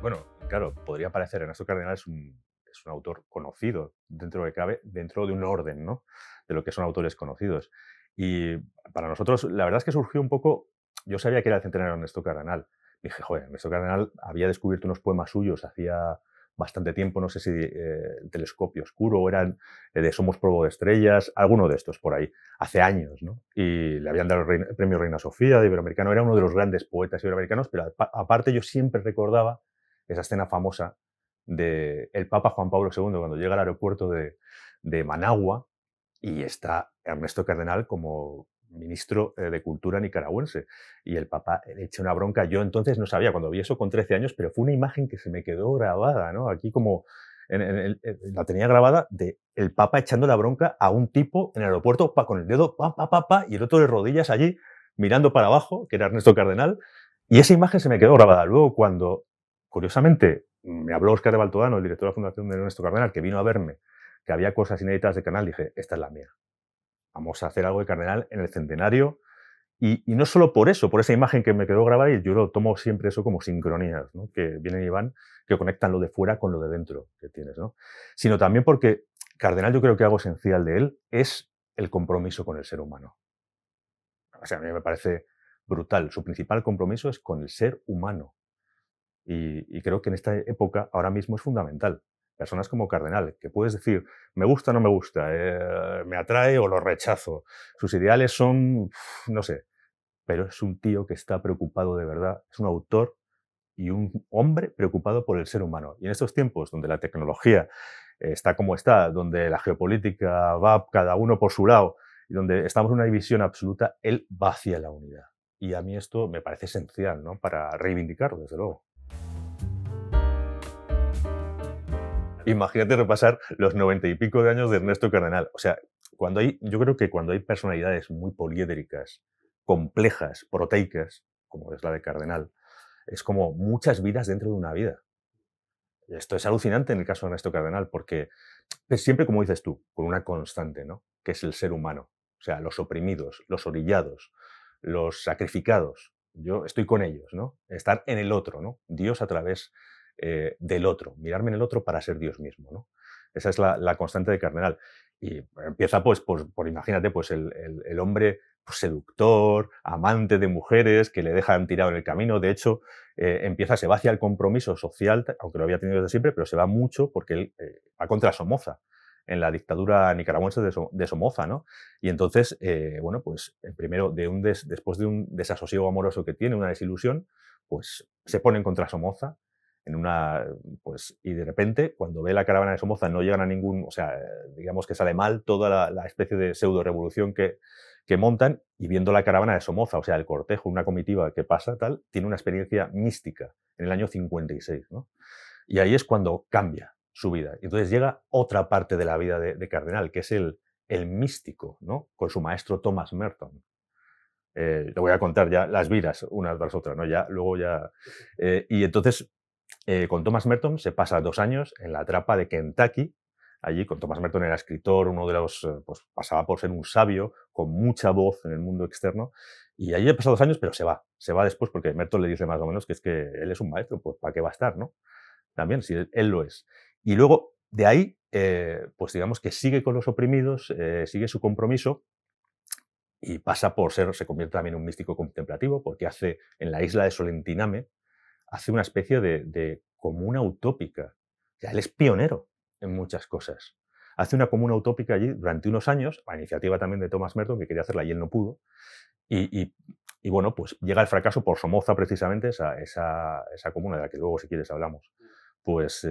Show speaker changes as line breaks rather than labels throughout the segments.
Bueno, claro, podría parecer, Ernesto Cardenal es un autor conocido, dentro de cabe, dentro de un orden, ¿no? De lo que son autores conocidos. Y para nosotros, la verdad es que surgió un poco, yo sabía que era el centenario de Ernesto Cardenal. Dije, joder, Ernesto Cardenal había descubierto unos poemas suyos hacía bastante tiempo, no sé si Telescopio Oscuro o eran de Somos polvo de estrellas, alguno de estos por ahí, hace años, ¿no? Y le habían dado el premio Reina Sofía de Iberoamericano, era uno de los grandes poetas iberoamericanos, pero aparte yo siempre recordaba esa escena famosa del Papa Juan Pablo II cuando llega al aeropuerto de Managua y está Ernesto Cardenal como ministro de Cultura nicaragüense. Y el Papa le echa una bronca. Yo entonces no sabía, cuando vi eso con 13 años, pero fue una imagen que se me quedó grabada, ¿no? Aquí como la tenía grabada de el Papa echando la bronca a un tipo en el aeropuerto con el dedo pa, pa, pa, pa, y el otro de rodillas allí mirando para abajo, que era Ernesto Cardenal, y esa imagen se me quedó grabada. Luego, cuando, curiosamente, me habló Óscar de Baltodano, el director de la Fundación de Ernesto Cardenal, que vino a verme, que había cosas inéditas de Canal, dije, esta es la mía. Vamos a hacer algo de Cardenal en el centenario. Y no solo por eso, por esa imagen que me quedó grabada, y yo lo tomo siempre eso como sincronías, ¿no? Que vienen y van, que conectan lo de fuera con lo de dentro que tienes, ¿no? Sino también porque Cardenal, yo creo que algo esencial de él es el compromiso con el ser humano. O sea, a mí me parece brutal. Su principal compromiso es con el ser humano. Y creo que en esta época ahora mismo es fundamental. Personas como Cardenal, que puedes decir, me gusta o no me gusta, me atrae o lo rechazo. Sus ideales son, no sé, pero es un tío que está preocupado de verdad, es un autor y un hombre preocupado por el ser humano. Y en estos tiempos donde la tecnología está como está, donde la geopolítica va cada uno por su lado y donde estamos en una división absoluta, él va hacia la unidad. Y a mí esto me parece esencial, ¿no? Para reivindicarlo, desde luego. Imagínate repasar los 90 y pico de años de Ernesto Cardenal. O sea, yo creo que cuando hay personalidades muy poliédricas, complejas, proteicas, como es la de Cardenal, es como muchas vidas dentro de una vida. Esto es alucinante en el caso de Ernesto Cardenal, porque es siempre, como dices tú, con una constante, ¿no? Que es el ser humano. O sea, los oprimidos, los orillados, los sacrificados. Yo estoy con ellos, ¿no? Estar en el otro, ¿no? Dios a través del otro, mirarme en el otro para ser Dios mismo, ¿no? Esa es la constante de Cardenal. Y empieza, pues, por imagínate, pues el hombre pues, seductor, amante de mujeres que le dejan tirado en el camino. De hecho, se va hacia el compromiso social, aunque lo había tenido desde siempre, pero se va mucho porque él va contra Somoza, en la dictadura nicaragüense de Somoza, ¿no? Y entonces, bueno, pues primero, después de un desasosiego amoroso que tiene, una desilusión, pues se ponen contra Somoza en una, pues, y de repente, cuando ve la caravana de Somoza, no llegan a ningún, o sea, digamos que sale mal toda la especie de pseudo revolución que montan, y viendo la caravana de Somoza, o sea, el cortejo, una comitiva que pasa, tal, tiene una experiencia mística en el año 56, ¿no? Y ahí es cuando cambia su vida. Y entonces llega otra parte de la vida de Cardenal, que es el místico, ¿no? Con su maestro Thomas Merton. Te voy a contar ya las vidas, unas tras otras, ¿no? Ya, luego ya. Y entonces, con Thomas Merton se pasa 2 años en la trapa de Kentucky. Allí, con Thomas Merton era escritor, uno de los, pues pasaba por ser un sabio, con mucha voz en el mundo externo. Y allí ha pasado 2 años, pero se va. Se va después porque Merton le dice más o menos que es que él es un maestro, pues ¿para qué va a estar, no? También, si él lo es. Y luego, de ahí, pues digamos que sigue con los oprimidos, sigue su compromiso y pasa por ser, se convierte también en un místico contemplativo, porque hace, en la isla de Solentiname, hace una especie de comuna utópica. O sea, él es pionero en muchas cosas. Hace una comuna utópica allí durante unos años, a iniciativa también de Thomas Merton, que quería hacerla y él no pudo. Y, y- y bueno, pues llega el fracaso por Somoza precisamente, esa comuna de la que luego, si quieres, hablamos. Pues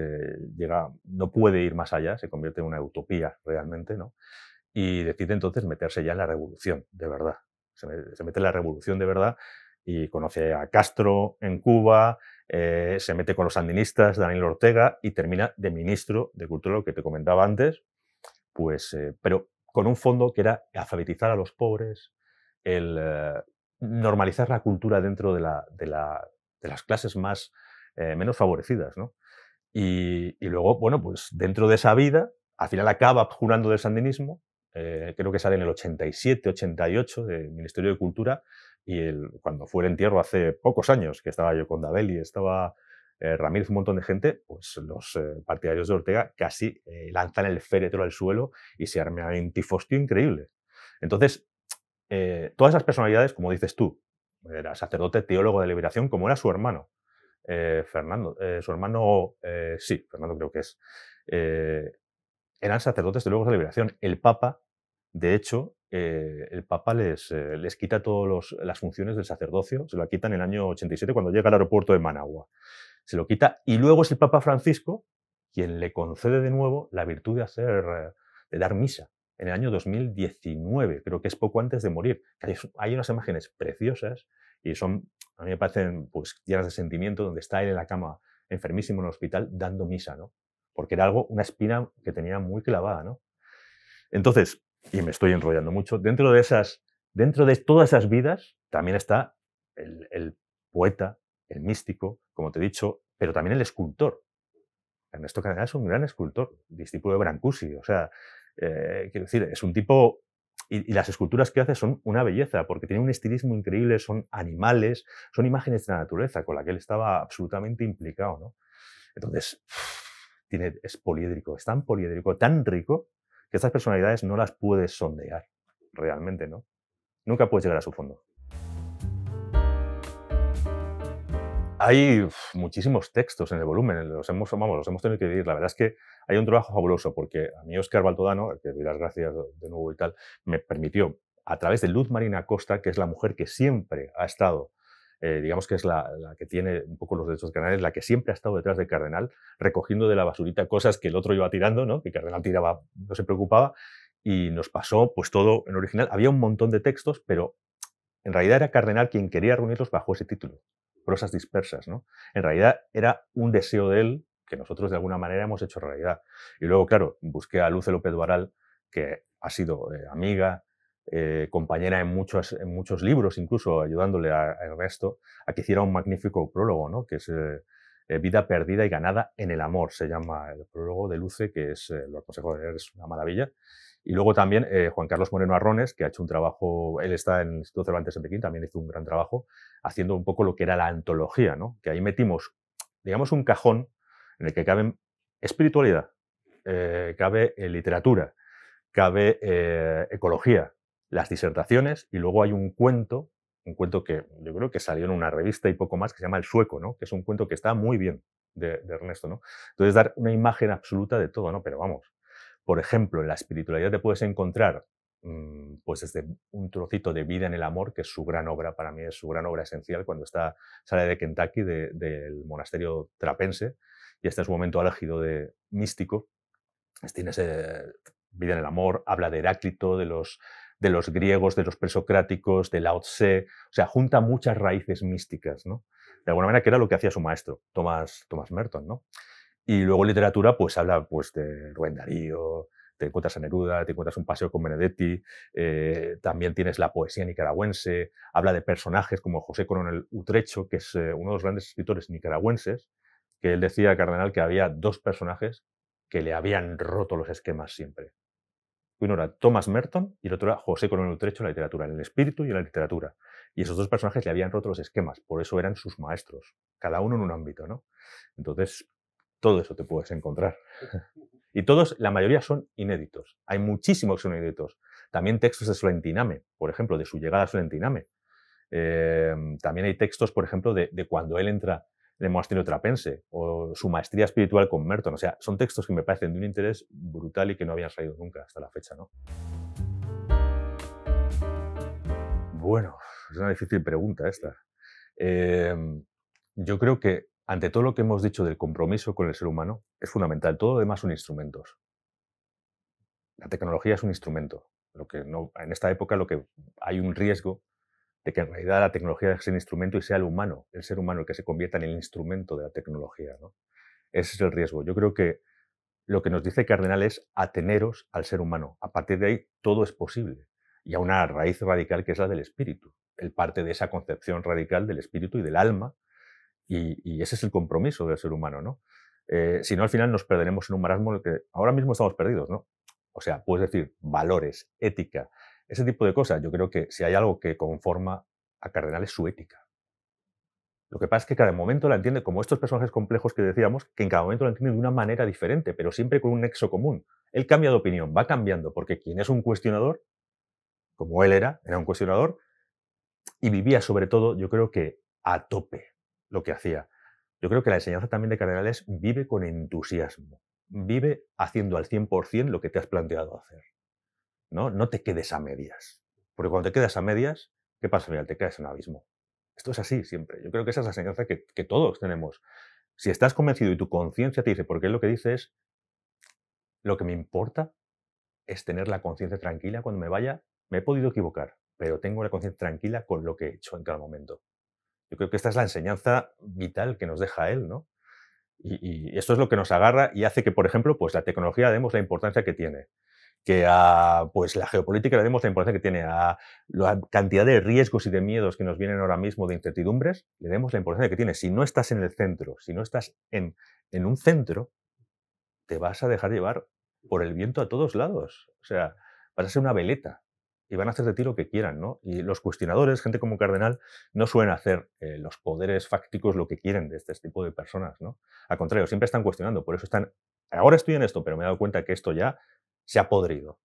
no puede ir más allá, se convierte en una utopía realmente, ¿no? Y decide entonces meterse ya en la revolución, de verdad. Se mete en la revolución de verdad y conoce a Castro en Cuba, se mete con los sandinistas, Daniel Ortega, y termina de ministro de Cultura, lo que te comentaba antes, pues, pero con un fondo que era alfabetizar a los pobres, el normalizar la cultura dentro de las clases más, menos favorecidas, ¿no? Y luego, bueno, pues dentro de esa vida, al final acaba jurando del sandinismo, creo que sale en el 87, 88 del Ministerio de Cultura, y cuando fue el entierro hace pocos años, que estaba yo con Dabel y estaba Ramírez, un montón de gente, pues los partidarios de Ortega casi lanzan el féretro al suelo y se arma un tifostio increíble. Entonces, todas esas personalidades, como dices tú, era sacerdote, teólogo de liberación, como era su hermano, Fernando, su hermano, sí, Fernando creo que es, eh, eran sacerdotes de luego de liberación. El Papa, de hecho, el Papa les quita todas las funciones del sacerdocio, se lo quita en el año 87 cuando llega al aeropuerto de Managua. Se lo quita y luego es el Papa Francisco quien le concede de nuevo la virtud de de dar misa en el año 2019, creo que es poco antes de morir. Hay unas imágenes preciosas y son, a mí me parecen pues, llenas de sentimiento, donde está él en la cama, enfermísimo en el hospital, dando misa, ¿no? Porque era algo, una espina que tenía muy clavada, ¿no? Entonces, y me estoy enrollando mucho, dentro de todas esas vidas también está el poeta, el místico, como te he dicho, pero también el escultor. Ernesto Cardenal es un gran escultor, discípulo de Brancusi, o sea, quiero decir, es un tipo y las esculturas que hace son una belleza, porque tiene un estilismo increíble, son animales, son imágenes de la naturaleza con la que él estaba absolutamente implicado, ¿no? Entonces, es poliédrico, es tan poliédrico, tan rico, que estas personalidades no las puedes sondear, realmente, ¿no? Nunca puedes llegar a su fondo. Hay muchísimos textos en el volumen, los hemos tenido que dividir. La verdad es que hay un trabajo fabuloso, porque a mí Óscar Baltodano, al que doy las gracias de nuevo y tal, me permitió, a través de Luz Marina Costa, que es la mujer que siempre ha estado, digamos que es la que tiene un poco los derechos canales, la que siempre ha estado detrás de Cardenal, recogiendo de la basurita cosas que el otro iba tirando, ¿no? Que Cardenal tiraba, no se preocupaba, y nos pasó pues todo en original. Había un montón de textos, pero en realidad era Cardenal quien quería reunirlos bajo ese título, Prosas dispersas, ¿no? En realidad era un deseo de él que nosotros de alguna manera hemos hecho realidad. Y luego, claro, busqué a Luce López Varal, que ha sido amiga, compañera en muchos libros, incluso ayudándole a Ernesto, a que hiciera un magnífico prólogo, ¿no? Que es Vida perdida y ganada en el amor, se llama el prólogo de Luce, que es, lo aconsejo de leer, es una maravilla. Y luego también Juan Carlos Moreno Arrones, que ha hecho un trabajo, él está en el Instituto Cervantes en Pekín, también hizo un gran trabajo, haciendo un poco lo que era la antología, ¿no? Que ahí metimos, digamos, un cajón en el que caben espiritualidad, cabe literatura, cabe ecología, las disertaciones, y luego hay un cuento que yo creo que salió en una revista y poco más, que se llama El Sueco, ¿no? Que es un cuento que está muy bien de Ernesto, ¿no? Entonces, dar una imagen absoluta de todo, ¿no? Pero vamos, por ejemplo, en la espiritualidad te puedes encontrar pues desde un trocito de Vida en el amor, que es su gran obra, para mí es su gran obra esencial, cuando sale de Kentucky, del monasterio trapense, y está en su momento álgido de místico. Tienes Vida en el amor, habla de Heráclito, de los griegos, de los presocráticos, de Lao Tse, o sea, junta muchas raíces místicas, ¿no? De alguna manera, que era lo que hacía su maestro, Thomas Merton, ¿no? Y luego literatura, pues habla pues, de Rubén Darío, te encuentras a Neruda, te encuentras un paseo con Benedetti, también tienes la poesía nicaragüense, habla de personajes como José Coronel Utrecho, que es uno de los grandes escritores nicaragüenses, que él decía, Cardenal, que había dos personajes que le habían roto los esquemas siempre. Uno era Thomas Merton y el otro era José Coronel Utrecho en la literatura, en el espíritu y en la literatura. Y esos dos personajes le habían roto los esquemas, por eso eran sus maestros, cada uno en un ámbito, ¿no? Entonces, todo eso te puedes encontrar. Y todos, la mayoría son inéditos. Hay muchísimos que son inéditos. También textos de Solentiname, por ejemplo, de su llegada a Solentiname. También hay textos, por ejemplo, de cuando él entra en el monasterio trapense o su maestría espiritual con Merton. O sea, son textos que me parecen de un interés brutal y que no habían salido nunca hasta la fecha, ¿no? Bueno, es una difícil pregunta esta. Yo creo que ante todo lo que hemos dicho del compromiso con el ser humano es fundamental. Todo lo demás son instrumentos. La tecnología es un instrumento. Lo que no, en esta época lo que hay un riesgo de que en realidad la tecnología sea un instrumento y sea el ser humano el que se convierta en el instrumento de la tecnología, ¿no? Ese es el riesgo. Yo creo que lo que nos dice Cardenal es ateneros al ser humano. A partir de ahí todo es posible. Y a una raíz radical que es la del espíritu. Él parte de esa concepción radical del espíritu y del alma, y ese es el compromiso del ser humano, ¿no? Si no, al final nos perderemos en un marasmo en el que ahora mismo estamos perdidos, ¿no? O sea, puedes decir valores, ética, ese tipo de cosas. Yo creo que si hay algo que conforma a Cardenal es su ética. Lo que pasa es que cada momento la entiende, como estos personajes complejos que decíamos, que en cada momento la entiende de una manera diferente, pero siempre con un nexo común. Él cambia de opinión, va cambiando, porque quien es un cuestionador, como él era un cuestionador, y vivía sobre todo, yo creo que a tope lo que hacía. Yo creo que la enseñanza también de Cardenal es vive con entusiasmo, vive haciendo al 100% lo que te has planteado hacer, ¿no? No te quedes a medias, porque cuando te quedas a medias, ¿qué pasa al final? Te caes en un abismo. Esto es así siempre. Yo creo que esa es la enseñanza que todos tenemos. Si estás convencido y tu conciencia te dice, porque él lo que dice es, lo que me importa es tener la conciencia tranquila cuando me vaya, me he podido equivocar, pero tengo la conciencia tranquila con lo que he hecho en cada momento. Yo creo que esta es la enseñanza vital que nos deja él, ¿no? Y esto es lo que nos agarra y hace que, por ejemplo, pues la tecnología le demos la importancia que tiene, que a pues la geopolítica le demos la importancia que tiene, a la cantidad de riesgos y de miedos que nos vienen ahora mismo, de incertidumbres, le demos la importancia que tiene. Si no estás en el centro, si no estás en un centro, te vas a dejar llevar por el viento a todos lados. O sea, vas a ser una veleta y van a hacer de ti lo que quieran, ¿no? Y los cuestionadores, gente como Cardenal, no suelen hacer los poderes fácticos lo que quieren de este tipo de personas, ¿no? Al contrario, siempre están cuestionando. Por eso están, ahora estoy en esto, pero me he dado cuenta que esto ya se ha podrido.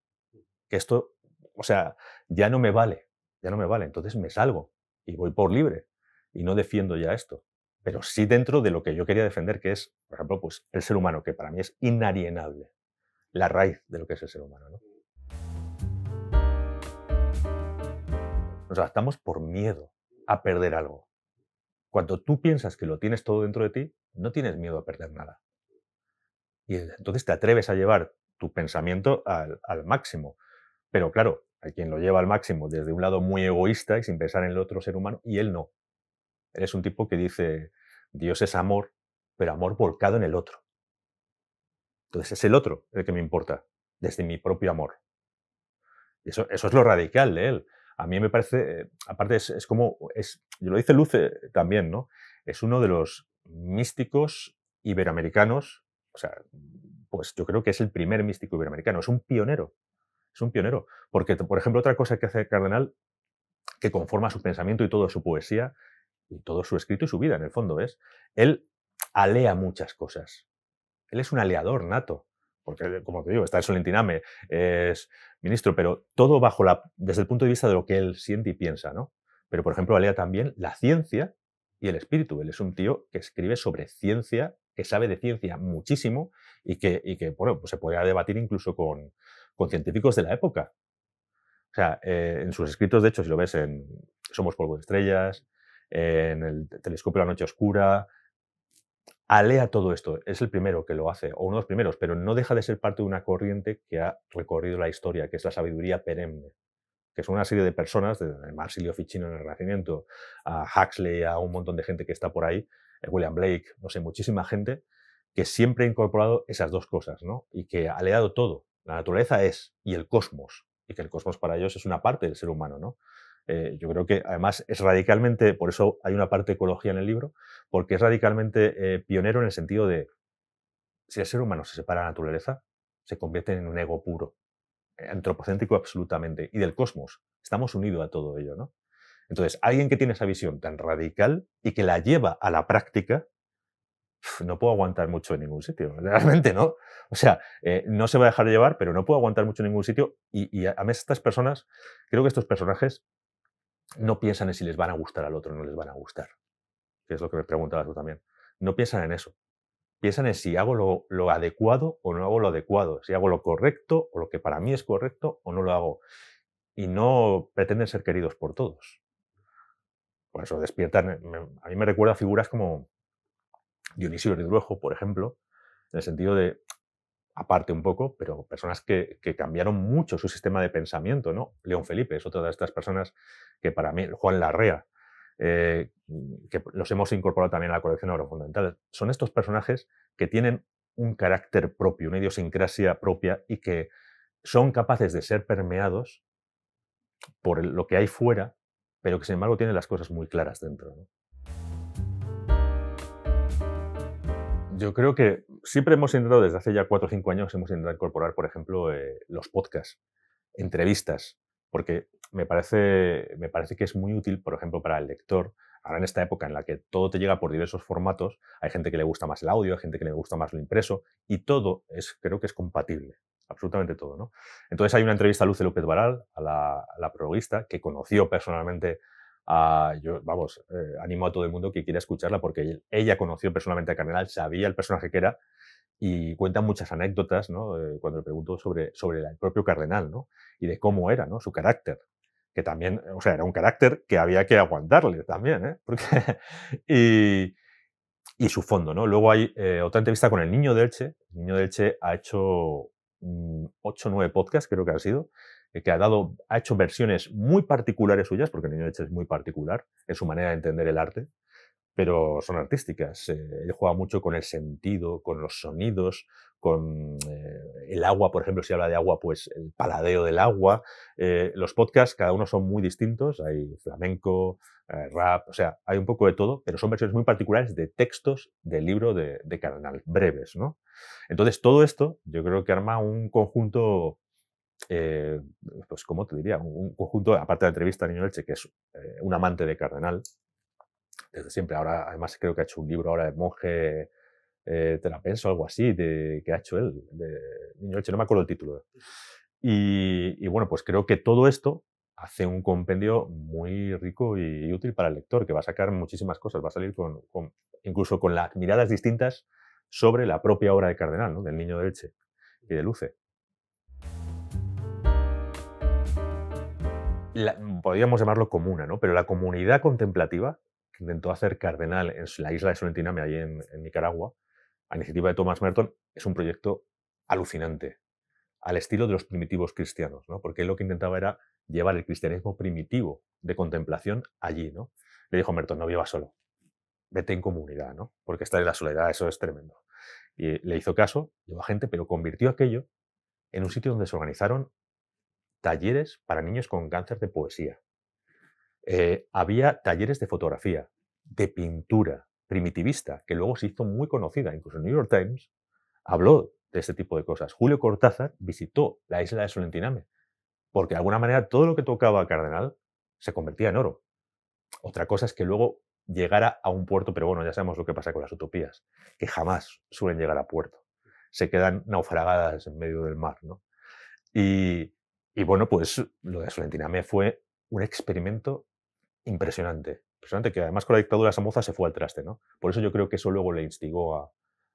Que esto, o sea, ya no me vale, ya no me vale. Entonces me salgo y voy por libre y no defiendo ya esto. Pero sí dentro de lo que yo quería defender, que es, por ejemplo, pues el ser humano, que para mí es inalienable, la raíz de lo que es el ser humano, ¿no? Nos adaptamos por miedo a perder algo. Cuando tú piensas que lo tienes todo dentro de ti, no tienes miedo a perder nada. Y entonces te atreves a llevar tu pensamiento al máximo. Pero claro, hay quien lo lleva al máximo desde un lado muy egoísta y sin pensar en el otro ser humano, y él no. Él es un tipo que dice, Dios es amor, pero amor volcado en el otro. Entonces es el otro el que me importa, desde mi propio amor. Y eso es lo radical de él. A mí me parece, aparte es como, y lo dice Luce también, ¿no? Es uno de los místicos iberoamericanos, o sea, pues yo creo que es el primer místico iberoamericano, es un pionero. Porque, por ejemplo, otra cosa que hace Cardenal, que conforma su pensamiento y toda su poesía, y todo su escrito y su vida, en el fondo, es, él alea muchas cosas. Él es un aleador nato, porque, como te digo, está el Solentiname, es ministro, pero todo desde el punto de vista de lo que él siente y piensa, ¿no? Pero, por ejemplo, alea también la ciencia y el espíritu. Él es un tío que escribe sobre ciencia, que sabe de ciencia muchísimo y que bueno, pues se podría debatir incluso con científicos de la época. O sea, en sus escritos, de hecho, si lo ves en Somos polvo de estrellas, en el telescopio de la noche oscura, alea todo esto. Es el primero que lo hace, o uno de los primeros, pero no deja de ser parte de una corriente que ha recorrido la historia, que es la sabiduría perenne, que son una serie de personas, desde Marsilio Ficino en el Renacimiento, a Huxley, a un montón de gente que está por ahí, William Blake, no sé, muchísima gente, que siempre ha incorporado esas dos cosas, ¿no? Y que ha aleado todo. La naturaleza es, y el cosmos, y que el cosmos para ellos es una parte del ser humano, ¿no? Yo creo que además es radicalmente, por eso hay una parte de ecología en el libro, porque es radicalmente pionero en el sentido de, si el ser humano se separa de la naturaleza, se convierte en un ego puro, antropocéntrico absolutamente, y del cosmos. Estamos unidos a todo ello, ¿no? Entonces, alguien que tiene esa visión tan radical y que la lleva a la práctica, no puedo aguantar mucho en ningún sitio, realmente, ¿no? O sea, no se va a dejar llevar, pero no puedo aguantar mucho en ningún sitio. Y a mí estas personas, creo que estos personajes no piensan en si les van a gustar al otro o no les van a gustar, que es lo que me preguntabas tú también. No piensan en eso. Piensan en si hago lo adecuado o no hago lo adecuado, si hago lo correcto o lo que para mí es correcto o no lo hago. Y no pretenden ser queridos por todos. Por eso despiertan, a mí me recuerda a figuras como Dionisio Ridruejo, por ejemplo, en el sentido de, aparte un poco, pero personas que cambiaron mucho su sistema de pensamiento, ¿no? León Felipe es otra de estas personas que para mí, Juan Larrea, que los hemos incorporado también a la colección Agrofundamental. Son estos personajes que tienen un carácter propio, una idiosincrasia propia y que son capaces de ser permeados por lo que hay fuera, pero que sin embargo tienen las cosas muy claras dentro, ¿no? Yo creo que siempre hemos intentado, desde hace ya 4 o 5 años, hemos intentado incorporar, por ejemplo, los podcasts, entrevistas, porque me parece que es muy útil, por ejemplo, para el lector, ahora en esta época en la que todo te llega por diversos formatos, hay gente que le gusta más el audio, hay gente que le gusta más lo impreso, y todo creo que es compatible, absolutamente todo, ¿no? Entonces hay una entrevista a Luce López Varal, a la prologuista, que conoció personalmente animo a todo el mundo que quiera escucharla, porque ella conoció personalmente a Cardenal, sabía el personaje que era, y cuenta muchas anécdotas, ¿no? Cuando le preguntó sobre el propio Cardenal, ¿no? Y de cómo era, ¿no? Su carácter, que también, o sea, era un carácter que había que aguantarle también, ¿eh? Porque y, y su fondo, ¿no? Luego hay otra entrevista con el Niño de Elche. El Niño de Elche ha hecho 8 o 9 podcasts, creo que han sido, que ha hecho versiones muy particulares suyas, porque el Niño de Elche es muy particular en su manera de entender el arte, pero son artísticas. Él juega mucho con el sentido, con los sonidos, con el agua, por ejemplo, si habla de agua, pues el paladeo del agua. Los podcasts, cada uno son muy distintos, hay flamenco, rap, o sea, hay un poco de todo, pero son versiones muy particulares de textos del libro de Cardenal, breves, ¿no? Entonces, todo esto yo creo que arma un conjunto, eh, pues, ¿cómo te diría? Un conjunto, aparte de la entrevista a Niño Elche, que es un amante de Cardenal, desde siempre. Ahora, además, creo que ha hecho un libro ahora de monje terapense o algo así, que ha hecho él, de Niño Elche, no me acuerdo el título. Y bueno, pues creo que todo esto hace un compendio muy rico y útil para el lector, que va a sacar muchísimas cosas, va a salir incluso con las miradas distintas sobre la propia obra de Cardenal, ¿no? Del Niño de Elche y de Luce. Podríamos llamarlo comuna, ¿no? Pero la comunidad contemplativa que intentó hacer Cardenal en la isla de Solentiname, ahí en Nicaragua, a iniciativa de Thomas Merton, es un proyecto alucinante, al estilo de los primitivos cristianos, ¿no? Porque él lo que intentaba era llevar el cristianismo primitivo de contemplación allí, ¿no? Le dijo a Merton, no vivas solo, vete en comunidad, ¿no? Porque estar en la soledad, eso es tremendo. Y le hizo caso, llevó a gente, pero convirtió aquello en un sitio donde se organizaron talleres para niños con cáncer de poesía. Había talleres de fotografía, de pintura primitivista, que luego se hizo muy conocida. Incluso el New York Times habló de este tipo de cosas. Julio Cortázar visitó la isla de Solentiname, porque de alguna manera todo lo que tocaba a Cardenal se convertía en oro. Otra cosa es que luego llegara a un puerto, pero bueno, ya sabemos lo que pasa con las utopías, que jamás suelen llegar a puerto. Se quedan naufragadas en medio del mar, ¿no? Y, y bueno, pues lo de Solentiname fue un experimento impresionante, impresionante, que además con la dictadura de Somoza se fue al traste, ¿no? Por eso yo creo que eso luego le instigó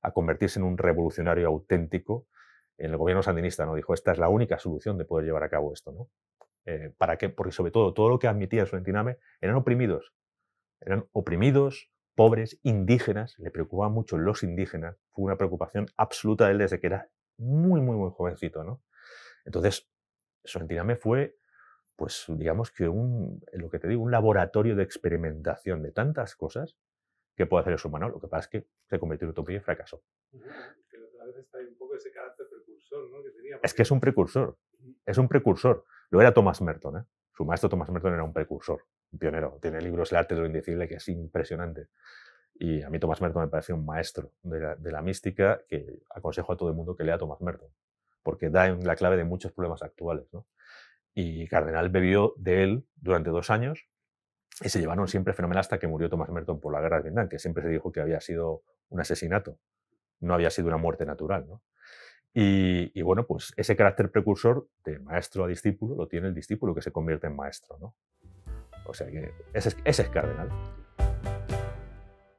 a convertirse en un revolucionario auténtico en el gobierno sandinista, ¿no? Dijo, esta es la única solución de poder llevar a cabo esto, ¿no? ¿Para qué? Porque sobre todo lo que admitía Solentiname eran oprimidos, pobres, indígenas, le preocupaban mucho los indígenas, fue una preocupación absoluta de él desde que era muy, muy, muy jovencito, ¿no? Entonces, Solentiname fue, pues digamos que lo que te digo, un laboratorio de experimentación de tantas cosas que puede hacer el ser humano. Lo que pasa es que se convirtió en utopía y fracasó.
Pero a veces está ahí un poco ese carácter precursor, ¿no? Que tenía,
Es que es un precursor, es un precursor. Lo era Thomas Merton, ¿eh? Su maestro Thomas Merton era un precursor, un pionero. Tiene libros El arte de lo indecible que es impresionante. Y a mí Thomas Merton me parece un maestro de la mística que aconsejo a todo el mundo que lea Thomas Merton, porque da en la clave de muchos problemas actuales, ¿no? Y Cardenal bebió de él durante 2 años y se llevaron siempre fenomenal hasta que murió Thomas Merton por la guerra de Vietnam, que siempre se dijo que había sido un asesinato, no había sido una muerte natural, ¿no? Y bueno, pues ese carácter precursor de maestro a discípulo lo tiene el discípulo que se convierte en maestro, ¿no? O sea que ese es Cardenal.